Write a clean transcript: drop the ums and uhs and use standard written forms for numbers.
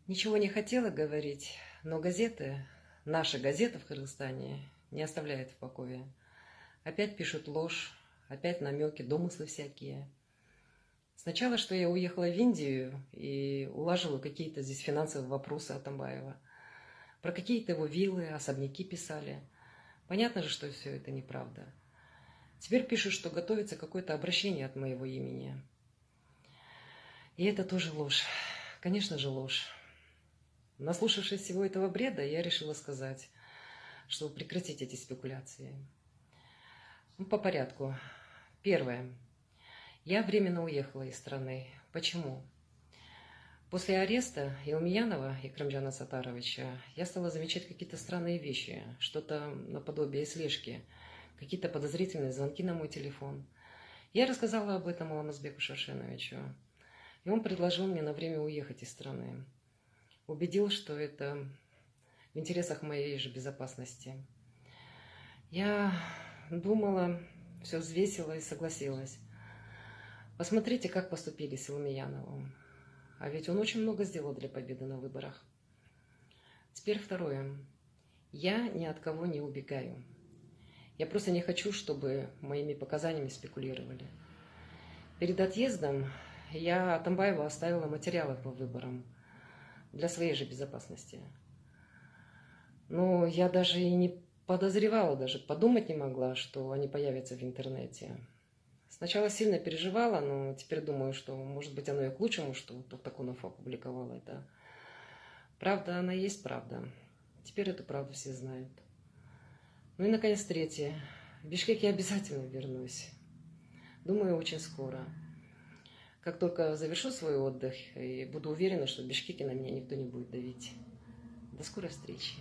Ничего не хотела говорить, но газеты, наша газета в Кыргызстане, не оставляет в покое. Опять пишут ложь, опять намеки, домыслы всякие. Сначала, что я уехала в Индию и улаживала какие-то здесь финансовые вопросы Атамбаева. Про какие-то его виллы, особняки писали. Понятно же, что все это неправда. Теперь пишут, что готовится какое-то обращение от моего имени. И это тоже ложь. Конечно же, ложь. Наслушавшись всего этого бреда, я решила сказать, чтобы прекратить эти спекуляции. По порядку. Первое. Я временно уехала из страны. Почему? После ареста Илмиянова и Крамджана Сатаровича я стала замечать какие-то странные вещи, что-то наподобие слежки, какие-то подозрительные звонки на мой телефон. Я рассказала об этом Алмазбеку Шаршеновичу, и он предложил мне на время уехать из страны. Убедил, что это в интересах моей же безопасности. Я думала, все взвесила и согласилась. Посмотрите, как поступили с Илмияновым. А ведь он очень много сделал для победы на выборах. Теперь второе. Я ни от кого не убегаю. Я просто не хочу, чтобы моими показаниями спекулировали. Перед отъездом я Атамбаеву оставила материалы по выборам для своей же безопасности. Но я даже и не подозревала, даже подумать не могла, что они появятся в интернете. Сначала сильно переживала, но теперь думаю, что, может быть, оно и к лучшему, что Токтакунов опубликовал это. Правда, она есть правда. Теперь эту правду все знают. Ну и, наконец, третье. В Бишкек я обязательно вернусь. Думаю, очень скоро. Как только завершу свой отдых, и буду уверена, что в Бишкеке на меня никто не будет давить. До скорой встречи.